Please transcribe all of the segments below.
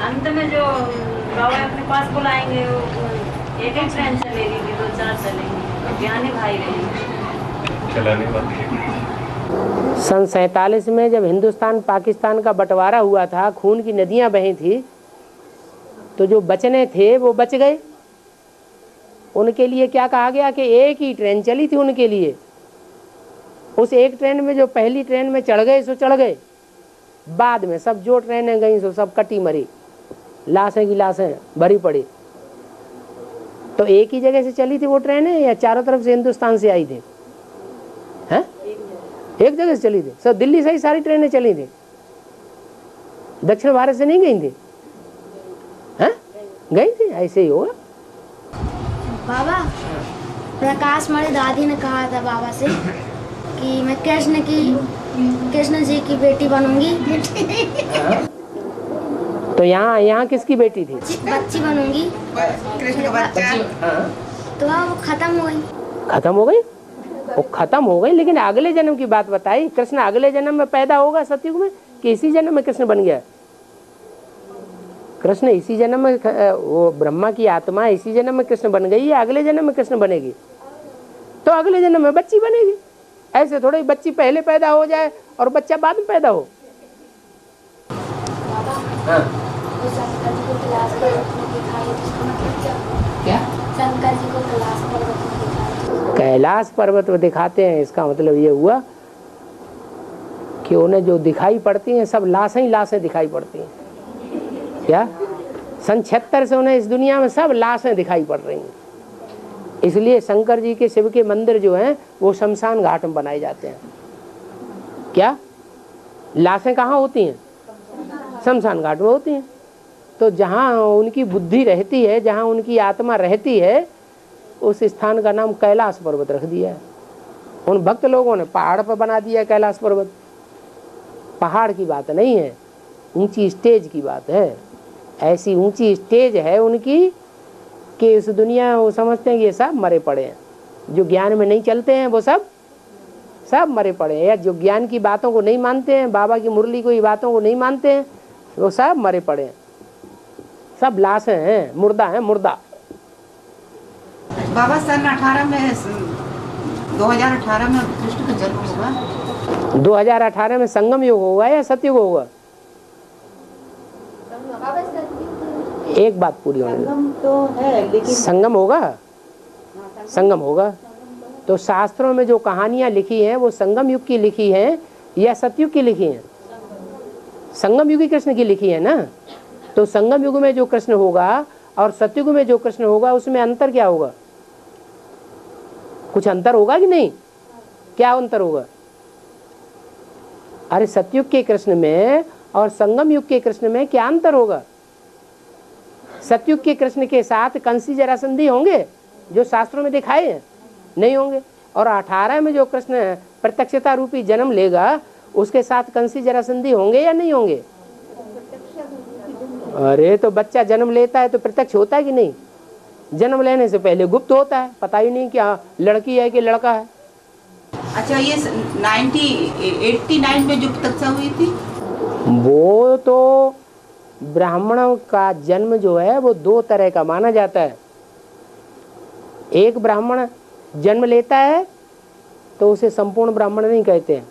अंत में जो बाबा अपने पास बुलाएंगे वो एक एक ट्रेन चलेगी कि 2-4 चलेंगी, ज्ञानी भाई रहेंगे चलाने वाले। सन 47 में जब हिंदुस्तान पाकिस्तान का बंटवारा हुआ था, खून की नदियां बही थी, तो जो बचने थे वो बच गए। उनके लिए क्या कहा गया कि एक ही ट्रेन चली थी उनके लिए। उस एक ट्रेन में जो पहली ट्रेन में चढ़ गए सो चढ़ गए, बाद में सब जो ट्रेनें गई सो सब कटी मरी, लाशें की लाशें भरी पड़ी। तो एक ही जगह से चली थी वो ट्रेनें या चारों तरफ से हिंदुस्तान से आई थी? हैं? एक जगह से चली थी। सब दिल्ली से ही सारी ट्रेनें चली थी, दक्षिण भारत से नहीं गई थी। हैं? गई थी, ऐसे ही होगा। बाबा, प्रकाश मणि दादी ने कहा था बाबा से कि मैं कृष्ण जी की बेटी बनूंगी। तो यहाँ किसकी बेटी थी? बच्ची बनूंगी। कृष्ण का बच्चा। तो वो खत्म हो गई। खत्म हो गई? वो खत्म हो गई, लेकिन अगले जन्म की बात बताई। कृष्ण अगले जन्म में पैदा होगा सतयुग में कि इसी जन्म में कृष्ण बन गया? कृष्ण इसी जन्म में, वो ब्रह्मा की आत्मा इसी जन्म में कृष्ण बन गई या अगले जन्म में कृष्ण बनेगी? तो अगले जन्म में बच्ची बनेगी। ऐसे थोड़ी बच्ची पहले पैदा हो जाए और बच्चा बाद में पैदा हो। हाँ। क्या? शंकर जी को कैलाश पर्वत में दिखाया। कैलाश पर्वत में दिखाते हैं, इसका मतलब ये हुआ कि उन्हें जो दिखाई पड़ती हैं सब लाशें ही लाशें दिखाई पड़ती हैं। क्या? सन 76 से उन्हें इस दुनिया में सब लाशें दिखाई पड़ रही हैं। इसलिए शंकर जी के शिव के मंदिर जो हैं वो शमशान घाट में बनाए जाते हैं। क्या? लाशें कहाँ होती हैं? शमशान घाट में होती हैं। तो जहाँ उनकी बुद्धि रहती है, जहाँ उनकी आत्मा रहती है, उस स्थान का नाम कैलाश पर्वत रख दिया है। उन भक्त लोगों ने पहाड़ पर बना दिया है कैलाश पर्वत। पहाड़ की बात नहीं है, ऊंची स्टेज की बात है। ऐसी ऊंची स्टेज है उनकी कि इस दुनिया वो समझते हैं कि ये सब मरे पड़े हैं। जो ज्ञान में नहीं चलते हैं वो सब मरे पड़े हैं, या जो ज्ञान की बातों को नहीं मानते हैं, बाबा की मुरली को, बातों को नहीं मानते हैं, वो सब मरे पड़े हैं। सब लाशें हैं, मुर्दा हैं, मुर्दा। बाबा सन 2018 में कृष्ण का जन्म हुआ। 2018 में संगम युग होगा या सतयुग होगा? एक बात पूरी होने दो। तो है लेकिन संगम होगा, संगम होगा। तो शास्त्रों में जो कहानियां लिखी हैं वो संगम युग की लिखी हैं या सतयुग की लिखी हैं? संगम युग की कृष्ण की लिखी है ना। तो संगम युग में जो कृष्ण होगा और सतयुग में जो कृष्ण होगा उसमें अंतर क्या होगा? कुछ अंतर होगा कि नहीं? क्या अंतर होगा? अरे सतयुग के कृष्ण में और संगम युग के कृष्ण में क्या अंतर होगा? सतयुग के कृष्ण के साथ कंसी जरासंधी होंगे जो शास्त्रों में दिखाए हैं? नहीं होंगे। और 18 में जो कृष्ण प्रत्यक्षता रूपी जन्म लेगा उसके साथ कंसी जरासंधी होंगे या नहीं होंगे? अरे तो बच्चा जन्म लेता है तो प्रत्यक्ष होता है कि नहीं? जन्म लेने से पहले गुप्त होता है, पता ही नहीं क्या लड़की है कि लड़का है। अच्छा, ये 89 में जो प्रत्यक्षा हुई थी वो तो ब्राह्मणों का जन्म जो है वो 2 तरह का माना जाता है। एक ब्राह्मण जन्म लेता है तो उसे संपूर्ण ब्राह्मण नहीं कहते हैं।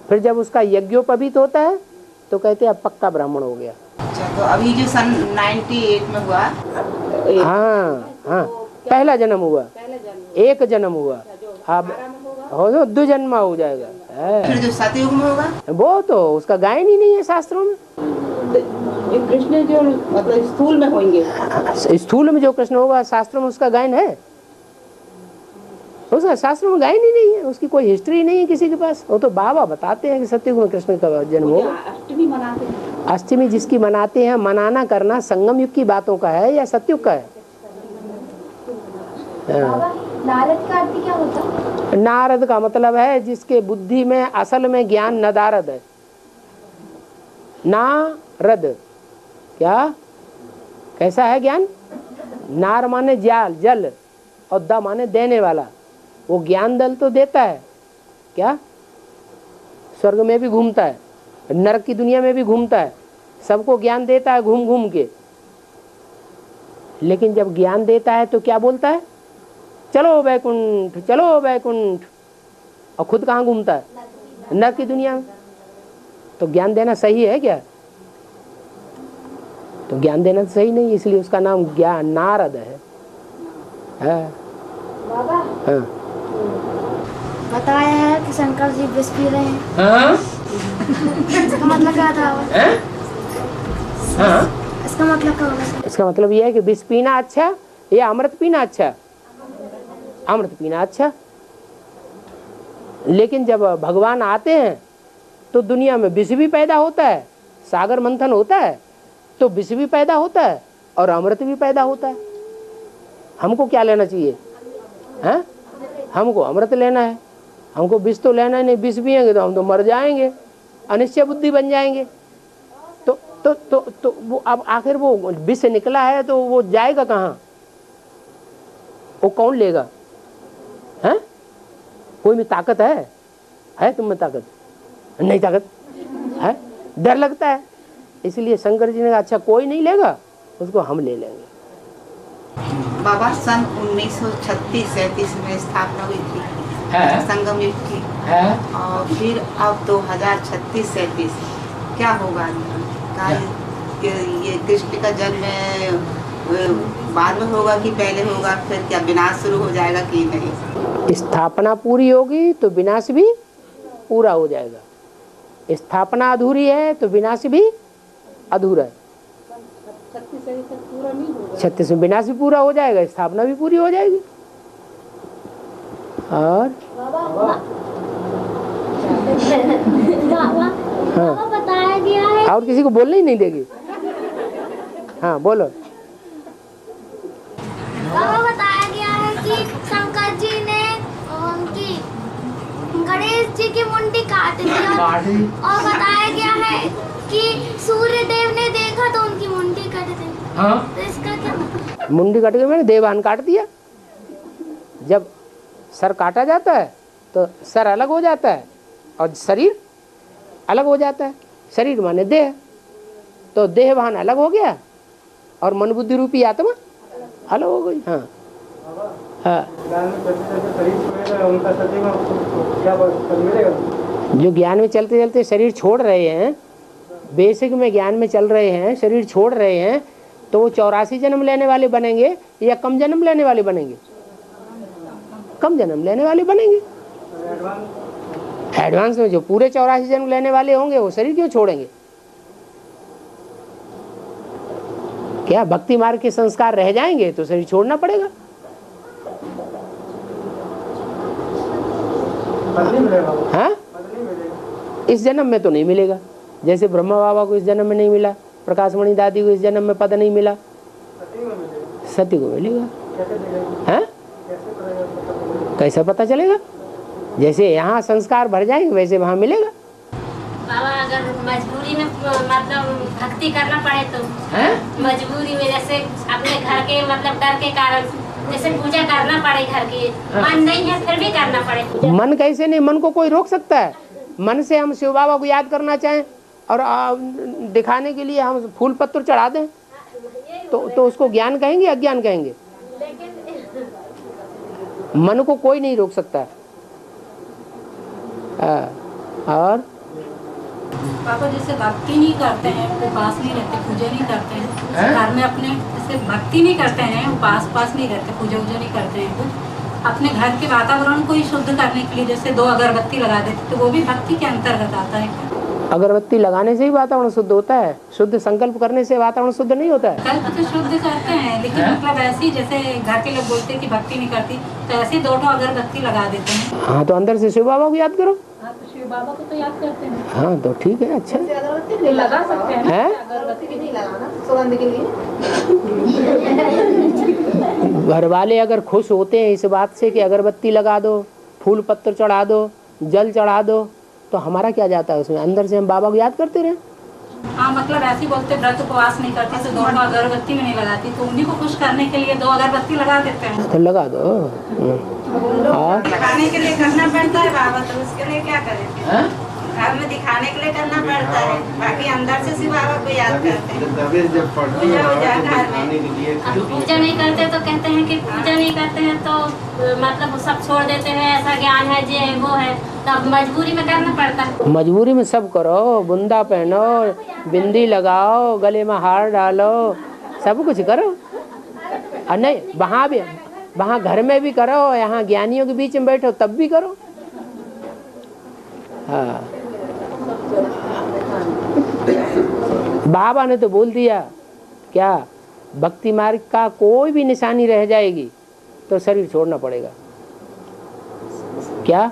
फिर जब उसका यज्ञोपवीत होता है तो कहते हैं अब पक्का ब्राह्मण हो गया। अच्छा, तो अभी जो सन 98 में हुआ। हाँ, पहला जन्म हुआ, एक जन्म हुआ, अब हो तो 2 जन्म हो जाएगा। फिर जो सतयुग में होगा वो तो उसका गायन ही नहीं है शास्त्रों में। कृष्ण जो मतलब स्थूल में होंगे, स्थूल में जो कृष्ण होगा शास्त्रों में उसका गायन है? उसका शास्त्रों में गायन ही नहीं है, उसकी कोई हिस्ट्री नहीं है किसी के पास। वो तो बाबा बताते हैं कि सतयुग में कृष्ण का जन्म होगा। अष्टमी मनाते हैं। अष्टमी जिसकी मनाते हैं, मनाना करना संगम युग की बातों का है या सतयुग का है? नारद का अर्थ क्या होता? नारद का मतलब है जिसके बुद्धि में असल में ज्ञान नदारद है। नारद क्या कैसा है ज्ञान? नार माने जाल, जल, और द माने देने वाला। वो ज्ञान दल तो देता है, क्या स्वर्ग में भी घूमता है, नरक की दुनिया में भी घूमता है, सबको ज्ञान देता है घूम घूम के, लेकिन जब ज्ञान देता है तो क्या बोलता है? चलो वैकुंठ, चलो वैकुंठ। और खुद कहाँ घूमता है? नरक की दुनिया में। तो ज्ञान देना सही है क्या? तो ज्ञान देना तो सही नहीं, इसलिए उसका नाम ज्ञान नारद है। बाबा हाँ। बताया है कि शंकर जी विष पी रहे हैं, हाँ? इसका मतलब क्या था? हाँ? इसका मतलब क्या होगा? इसका मतलब यह है कि विष पीना अच्छा या अमृत पीना अच्छा? अमृत पीना अच्छा। लेकिन जब भगवान आते हैं तो दुनिया में विष भी पैदा होता है, सागर मंथन होता है तो विष भी पैदा होता है और अमृत भी पैदा होता है। हमको क्या लेना चाहिए? हैं? हमको अमृत लेना है, हमको विष तो लेना ही नहीं। विष पिएंगे तो हम तो मर जाएंगे, अनिश्चय बुद्धि बन जाएंगे। तो वो अब आखिर वो विष निकला है तो वो जाएगा कहाँ? वो कौन लेगा? हैं? कोई में ताकत है तुम में ताकत? नहीं ताकत है, डर लगता है। इसलिए शंकर जी ने कहा अच्छा कोई नहीं लेगा, उसको हम ले लेंगे। बाबा सन 1936-37 में स्थापना हुई थी संगम युग की, और फिर अब 2036-37 क्या होगा? ये कृष्ण का जन्म बाद में होगा कि पहले होगा? फिर क्या विनाश शुरू हो जाएगा कि नहीं? स्थापना पूरी होगी तो विनाश भी पूरा हो जाएगा। स्थापना अधूरी है तो विनाश भी अधूरा है। 36 में विनाश भी पूरा हो जाएगा, स्थापना भी पूरी हो जाएगी। और हाँ, बताया गया है। और किसी को बोलने ही नहीं देगी। हाँ बोलो। बताया गया है कि शंकर जी ने उनकी गणेश जी की मुंडी काट दी, और बताया गया है कि सूर्य देव ने देखा तो उनकी मुंडी कट दी। हाँ? तो इसका क्या मतलब? मुंडी कट के मैंने देवान काट दिया। जब सर काटा जाता है तो सर अलग हो जाता है और शरीर अलग हो जाता है। शरीर माने देह, तो देहभान अलग हो गया और मन बुद्धि रूपी आत्मा अलग हो गई। हाँ हाँ। जो ज्ञान में चलते चलते शरीर छोड़ रहे हैं, बेसिक में ज्ञान में चल रहे हैं, शरीर छोड़ रहे हैं, तो वो 84 जन्म लेने वाले बनेंगे या कम जन्म लेने वाले बनेंगे? कम जन्म लेने वाले बनेंगे। एडवांस में जो पूरे 84 जन्म लेने वाले होंगे वो शरीर क्यों छोड़ेंगे? क्या भक्ति मार्ग के संस्कार रह जाएंगे तो शरीर छोड़ना पड़ेगा। हाँ? इस जन्म में तो नहीं मिलेगा। जैसे ब्रह्मा बाबा को इस जन्म में नहीं मिला, प्रकाशमणि दादी को इस जन्म में पद नहीं मिला, सती को मिलेगा। हाँ? कैसे पता चलेगा? जैसे यहाँ संस्कार भर जाएंगे वैसे वहाँ मिलेगा। बाबा अगर मजबूरी में मतलब भक्ति करना पड़े तो मजबूरी में, जैसे अपने घर के मतलब डर के कारण जैसे पूजा करना पड़े, घर की मन नहीं है फिर भी करना पड़े। मन कैसे नहीं? मन को कोई रोक सकता है? मन से हम शिव बाबा को याद करना चाहें और दिखाने के लिए हम फूल पत्थर चढ़ा दें तो उसको ज्ञान कहेंगे अज्ञान कहेंगे? मन को कोई नहीं रोक सकता। और पापा जैसे भक्ति नहीं करते हैं, उपास नहीं रहते, पूजा नहीं करते हैं घर में अपने, जैसे भक्ति नहीं करते हैं, उपास नहीं रहते, पूजा नहीं करते हैं, कुछ अपने घर के वातावरण को ही शुद्ध करने के लिए जैसे 2 अगरबत्ती लगा देते तो वो भी भक्ति के अंतर्गत आता है। अगरबत्ती लगाने से ही वातावरण शुद्ध होता है, शुद्ध संकल्प करने से वातावरण शुद्ध नहीं होता है। कल्प तो शुद्ध करते हैं, लेकिन मतलब ऐसे ही जैसे घर के लोग बोलते हैं कि भक्ति नहीं करती तो ऐसे 2 अगरबत्ती लगा देते हैं। हाँ तो अंदर से शिव बाबा को याद करो। हाँ तो शिव बाबा को तो याद करते हैं। हाँ तो ठीक है, अच्छा तो लगा सकते हैं ना, अगरबत्ती नहीं लगाना सुगंध के लिए। घर वाले अगर खुश होते हैं इस बात से कि अगरबत्ती लगा दो, फूल पत्थर चढ़ा दो, जल चढ़ा दो, तो हमारा क्या जाता है उसमें? अंदर से हम बाबा को याद करते रहे। हाँ मतलब ऐसे बोलते व्रत उपवास नहीं करती तो 2 अगरबत्ती में नहीं लगाती, तो उन्हीं को खुश करने के लिए 2 अगरबत्ती लगा देते हैं। तो लगा दो। और लगाने के लिए करना पड़ता है बाबा, तो उसके लिए क्या करें? घर में दिखाने के लिए करना पड़ता है, बाकी अंदर से शिव बाबा को याद करते हैं। पूजा वूजा घर में अब पूजा नहीं करते तो कहते हैं कि पूजा नहीं करते हैं तो मतलब सब छोड़ देते हैं, ऐसा ज्ञान है जे वो है, तब मजबूरी में करना पड़ता है। मजबूरी में सब करो, बुंदा पहनो, बिंदी लगाओ, गले में हार डालो, सब कुछ करो। और नहीं वहाँ भी, वहाँ घर में भी करो, यहाँ ज्ञानियों के बीच में बैठो तब भी करो। हाँ, बाबा ने तो बोल दिया क्या, भक्ति मार्ग का कोई भी निशानी रह जाएगी तो शरीर छोड़ना पड़ेगा। क्या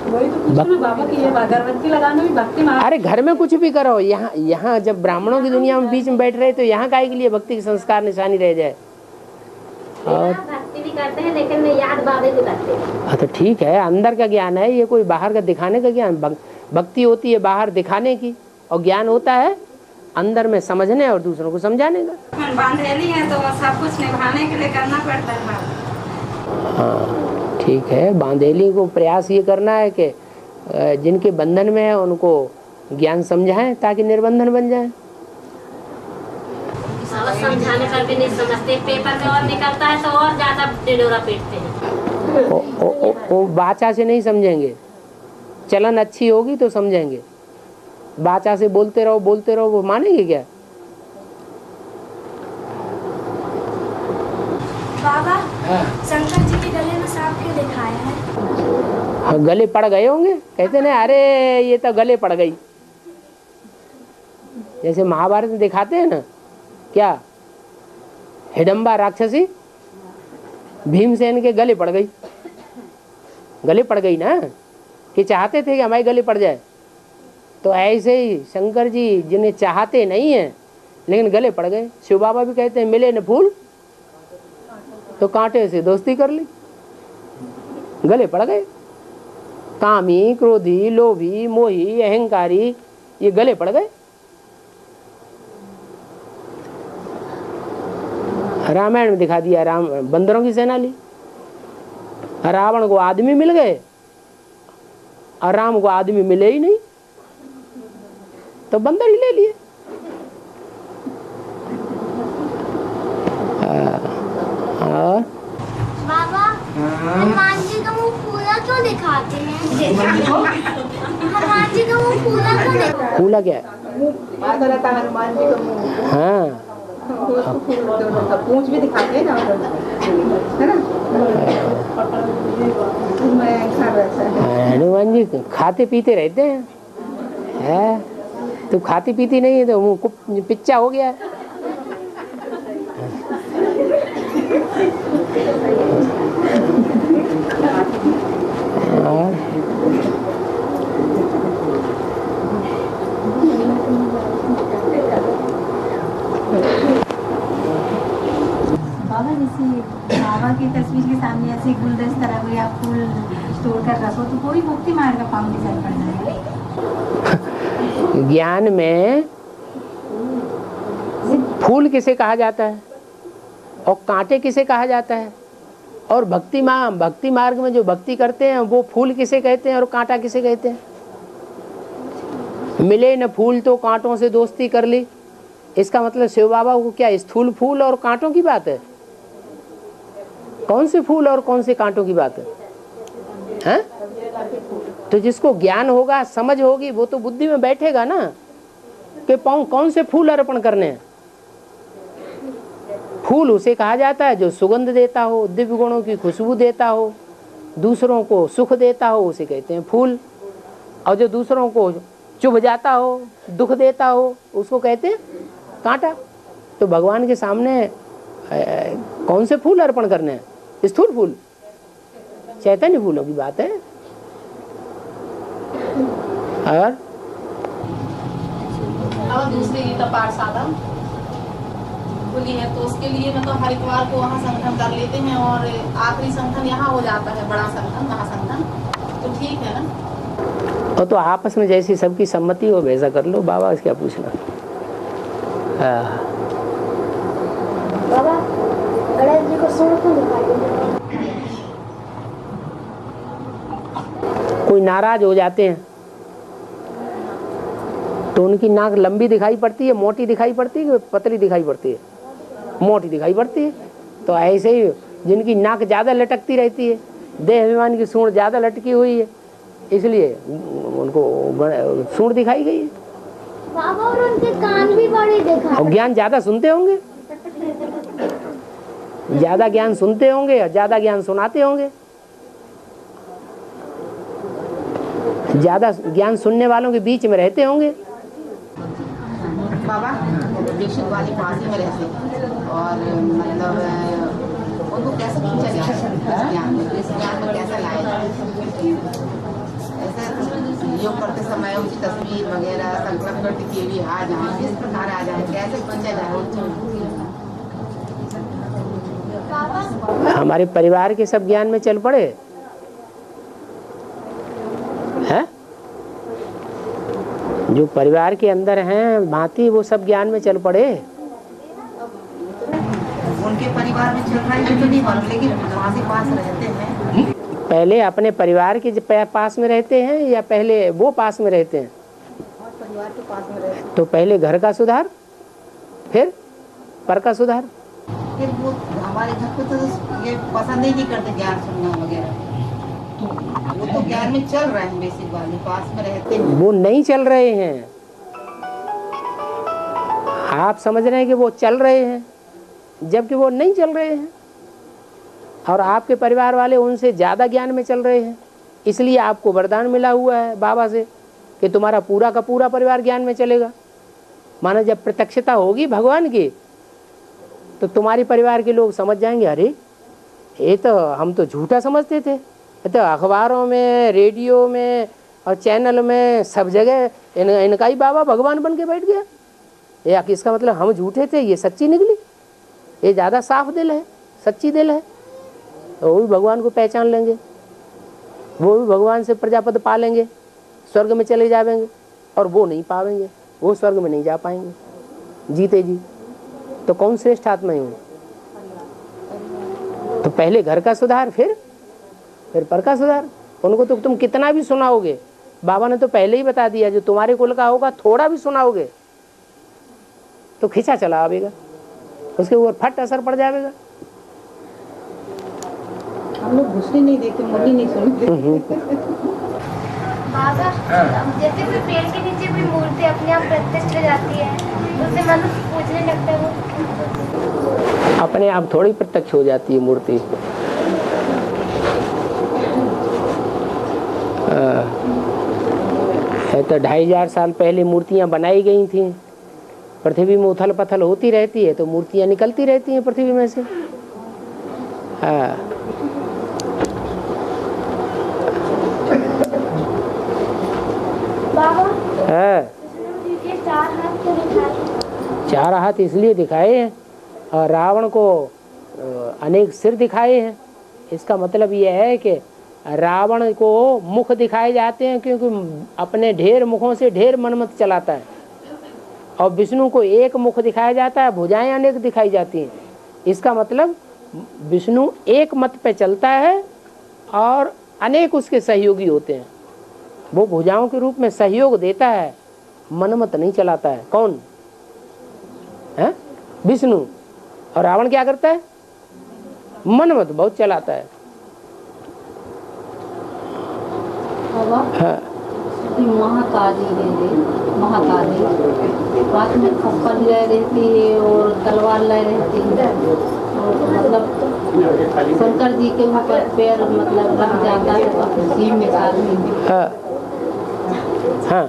वही तो पूछ रही हूँ बाबा की, ये अगरबत्ती लगाना भी भक्ति मार्ग। अरे घर में कुछ भी करो, यहाँ जब ब्राह्मणों की दुनिया में बीच में बैठ रहे तो यहाँ काहे के लिए भक्ति के संस्कार निशानी रह जाए। और भक्ति भी करते हैं लेकिन याद बाबे को करते हैं। हाँ तो ठीक है, अंदर का ज्ञान है, ये कोई बाहर का दिखाने का ज्ञान। भक्ति होती है बाहर दिखाने की, और ज्ञान होता है अंदर में समझने और दूसरों को समझाने का। बांधेली है तो सब कुछ निभाने के लिए करना पड़ता है। हाँ ठीक है, बांधेली को प्रयास ये करना है कि जिनके बंधन में है उनको ज्ञान समझाएं ताकि निर्बंधन बन जाए। समझाने पर भी नहीं समझते, पेपर में और निकलता है तो और ज्यादा डिडोरा पीटते हैं। वो वाचा से नहीं समझेंगे, चलन अच्छी होगी तो समझेंगे। वाचा से बोलते रहो वो मानेंगे क्या? बाबा शंकर जी के गले में सांप क्यों दिखाया है? हाँ, गले पड़ गए होंगे, कहते ना अरे ये तो गले पड़ गई। जैसे महाभारत में दिखाते हैं ना, क्या हिडम्बा राक्षसी भीमसेन के गले पड़ गई, गले पड़ गई ना, कि चाहते थे कि हमारे गले पड़ जाए। तो ऐसे ही शंकर जी जिन्हें चाहते नहीं हैं लेकिन गले पड़ गए। शिव बाबा भी कहते हैं मिले न फूल तो कांटे से दोस्ती कर ली, गले पड़ गए। कामी, क्रोधी, लोभी, मोही, अहंकारी, ये गले पड़ गए। रामायण में दिखा दिया, राम बंदरों की सेना ली, रावण को आदमी मिल गए और राम को आदमी मिले ही नहीं तो बंदर ही ले लिए। बाबा हनुमान जी का मुंह फूला क्यों दिखाते हैं? हनुमान जी का मुंह फूला क्यों दिखाते हैं? फूला क्या है? हनुमान जी का मुंह, हाँ पूंछ भी दिखाते हैं ना, है ना? हनुमान जी खाते पीते रहते हैं, है? तो खाती पीती नहीं है तो मुंह पिच्चा हो गया है। बाबा जैसे बाबा की तस्वीर के सामने ऐसे गुलदस्ता रखो या फूल स्टोर कर रखो तो कोई भक्ति मार्ग का पाँव नहीं चल पड़ जाएगा। ज्ञान में फूल किसे कहा जाता है और कांटे किसे कहा जाता है, और भक्ति मार्ग में जो भक्ति करते हैं वो फूल किसे कहते हैं और कांटा किसे कहते हैं? मिले न फूल तो कांटों से दोस्ती कर ली, इसका मतलब शिव बाबा को क्या स्थूल फूल और कांटों की बात है? कौन से फूल और कौन से कांटों की बात है? हैं? तो जिसको ज्ञान होगा, समझ होगी, वो तो बुद्धि में बैठेगा ना कि कौन से फूल अर्पण करने हैं। फूल उसे कहा जाता है जो सुगंध देता हो, दिव्य गुणों की खुशबू देता हो, दूसरों को सुख देता हो, उसे कहते हैं फूल। और जो दूसरों को चुभ जाता हो, दुख देता हो, उसको कहते हैं कांटा। तो भगवान के सामने कौन से फूल अर्पण करने हैं? स्थूल फूल, चैतन्य फूलों की बात है। और दूसरी गीता पाठशाला खुली है तो उसके लिए मतलब हरिद्वार को वहाँ संगठन कर लेते हैं और आखिरी संगठन यहाँ हो जाता है, बड़ा संगठन, महासंगठन। तो ठीक है ना। और तो आपस में जैसी सबकी सम्मति हो वैसा कर लो, बाबा क्या पूछना। बाबा गणेश जी को सूंड क्यों दिखाई देते हैं? कोई नाराज हो जाते हैं तो उनकी नाक लंबी दिखाई पड़ती है, मोटी दिखाई पड़ती है, पतली दिखाई पड़ती है, मोटी दिखाई पड़ती है। तो ऐसे ही जिनकी नाक ज़्यादा लटकती रहती है, देह अभिमान की सूंड ज़्यादा लटकी हुई है, इसलिए उनको सूंड दिखाई गई है। बाबा और उनके कान भी बड़े दिखाई। और ज्ञान ज़्यादा सुनते होंगे, ज़्यादा ज्ञान सुनते होंगे और ज़्यादा ज्ञान सुनाते होंगे। ज़्यादा ज्ञान सुनने वालों के बीच में रहते होंगे। बाबा बेसिक वाली पास ही में रहते हैं और मतलब उनको कैसे पूछा जाए इस ज्ञान में कैसे लाया जाए, ऐसे योग करते समय उनकी तस्वीर वगैरह संकल्प करती कि भी आ जाए, किस प्रकार आ जाए, कैसे पूछा जाए। हमारे परिवार के सब ज्ञान में चल पड़े हैं, जो परिवार के अंदर हैं भांति वो सब ज्ञान में चल पड़े। उनके परिवार में चल रहा है तो नहीं मालूम, लेकिन वहाँ से पास रहते हैं। पहले अपने परिवार के पास में रहते हैं या पहले वो पास में रहते हैं? परिवार के पास में रहते हैं। तो पहले घर का सुधार, फिर पर का सुधार। फिर वो हमारे घर पे तो ये पसंद ही नहीं करते ज्ञान सुनना वगैरह, वो तो ज्ञान में चल रहे हैं, बेसिक वाले पास में रहते हैं। वो नहीं चल रहे हैं, आप समझ रहे हैं कि वो चल रहे हैं, जबकि वो नहीं चल रहे हैं। और आपके परिवार वाले उनसे ज़्यादा ज्ञान में चल रहे हैं, इसलिए आपको वरदान मिला हुआ है बाबा से कि तुम्हारा पूरा का पूरा परिवार ज्ञान में चलेगा। माना जब प्रत्यक्षता होगी भगवान की तो तुम्हारे परिवार के लोग समझ जाएंगे, अरे ये तो हम तो झूठा समझते थे, तो अखबारों में, रेडियो में और चैनल में सब जगह इनका ही बाबा भगवान बन के बैठ गया। या इसका मतलब हम झूठे थे, ये सच्ची निकली, ये ज़्यादा साफ दिल है, सच्ची दिल है, तो वो भी भगवान को पहचान लेंगे, वो भी भगवान से प्रजापद पा लेंगे, स्वर्ग में चले जाएंगे। और वो नहीं पाएंगे, वो स्वर्ग में नहीं जा पाएंगे जीते जी। तो कौन श्रेष्ठ आत्मा है? तो पहले घर का सुधार, फिर पर का सुधार। उनको तो तुम कितना भी सुनाओगे, बाबा ने तो पहले ही बता दिया, जो तुम्हारे कुल का होगा थोड़ा भी सुनाओगे तो खिंचा चला आवेगा, उसके ऊपर फट असर पड़ जाएगा। हम लोग घुसने नहीं देते, मुरली नहीं सुनते। बाबा जैसे कोई पेड़ के नीचे कोई मूर्ति अपने आप प्रत्यक्ष हो जाती है, उससे मनुष्य पूछने लगता है वो अपने आप थोड़ी प्रत्यक्ष हो जाती है मूर्ति। है तो 2500 साल पहले मूर्तियां बनाई गई थी, पृथ्वी में उथल पथल होती रहती है तो मूर्तियां निकलती रहती हैं पृथ्वी में से। बाबा है चार हाथ क्यों दिखाए? 4 हाथ इसलिए दिखाए हैं और रावण को अनेक सिर दिखाए हैं। इसका मतलब यह है कि रावण को मुख दिखाए जाते हैं क्योंकि अपने ढेर मुखों से ढेर मनमत चलाता है, और विष्णु को एक मुख दिखाया जाता है, भुजाएं अनेक दिखाई जाती हैं। इसका मतलब विष्णु एक मत पे चलता है और अनेक उसके सहयोगी होते हैं। वो भुजाओं के रूप में सहयोग देता है, मनमत नहीं चलाता है। कौन है? विष्णु। और रावण क्या करता है? मनमत बहुत चलाता है। हाँ। महाकाली महाकाली हाथ में खप्पर ले रहती है और तलवार ले रहती है, और मतलब शंकर जी के ऊपर पैर मतलब रख जाता है तो सीम में आदमी। हाँ हाँ,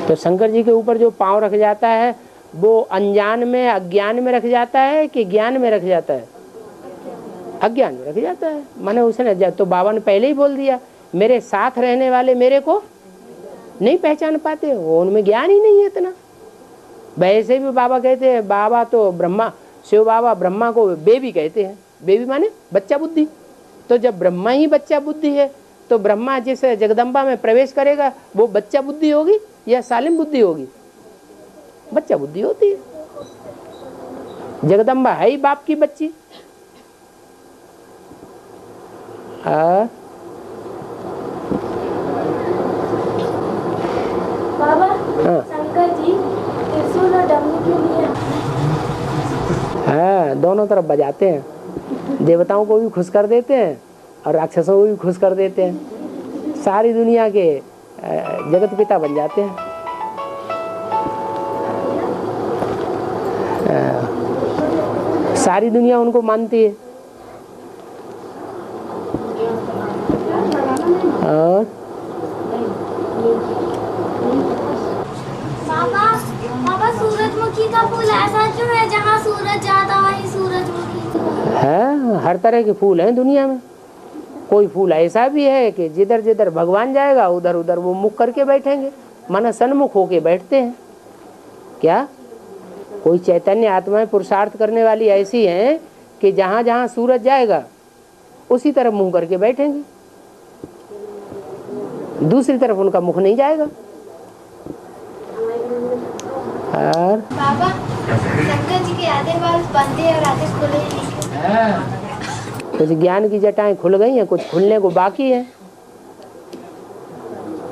तो शंकर जी के ऊपर जो पाँव रख जाता है वो अनजान में, अज्ञान में रख जाता है कि ज्ञान में रख जाता है? अज्ञान में रख जाता है। माने उसने तो बाबा ने पहले ही बोल दिया, मेरे साथ रहने वाले मेरे को नहीं पहचान पाते, वो उनमें ज्ञान ही नहीं है इतना। वैसे भी बाबा कहते हैं, बाबा तो ब्रह्मा, शिव बाबा ब्रह्मा को बेबी कहते हैं। बेबी माने बच्चा बुद्धि। तो जब ब्रह्मा ही बच्चा बुद्धि है तो ब्रह्मा जिस जगदम्बा में प्रवेश करेगा वो बच्चा बुद्धि होगी या सालिम बुद्धि होगी? बच्चा बुद्धि होती है। जगदम्बा है ही बाप की बच्ची। बाबा हाँ शंकर जी त्रिशूल और डमरू के लिए हाँ, दोनों तरफ बजाते हैं। देवताओं को भी खुश कर देते हैं और राक्षसों को भी खुश कर देते हैं। सारी दुनिया के जगत पिता बन जाते हैं। सारी दुनिया उनको मानती है। और बाबा बाबा सूरजमुखी का फूल ऐसा क्यों है जहाँ सूरज ज्यादा वही सूरजमुखी है, हर तरह के फूल हैं दुनिया में। कोई फूल ऐसा भी है कि जिधर जिधर भगवान जाएगा उधर उधर वो मुख करके बैठेंगे, माना सन्मुख होके बैठते हैं। क्या कोई चैतन्य आत्माएं पुरुषार्थ करने वाली ऐसी हैं कि जहाँ जहाँ सूरज जाएगा उसी तरफ मुंह करके बैठेंगे, दूसरी तरफ उनका मुख नहीं जाएगा। और बाबा शंकर जी के आधे बाल बंदे और आधे खुले कुछ ज्ञान की जटाएं खुल गई हैं, कुछ खुलने को बाकी है।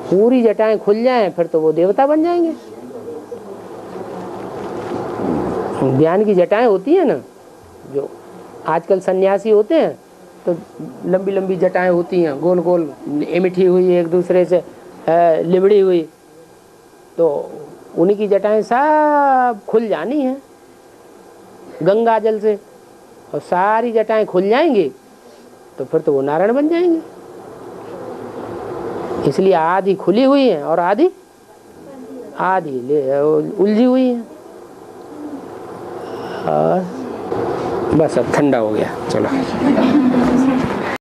पूरी जटाएं खुल जाएं फिर तो वो देवता बन जाएंगे। ज्ञान की जटाएं होती है ना, जो आजकल सन्यासी होते हैं तो लंबी लंबी जटाएं होती हैं, गोल गोल इमिठी हुई, एक दूसरे से लिबड़ी हुई, तो उन्हीं की जटाएं सब खुल जानी है गंगा जल से, और सारी जटाएं खुल जाएंगी तो फिर तो वो नारायण बन जाएंगे। इसलिए आधी खुली हुई है और आधी उलझी हुई है। और बस अब ठंडा हो गया, चलो।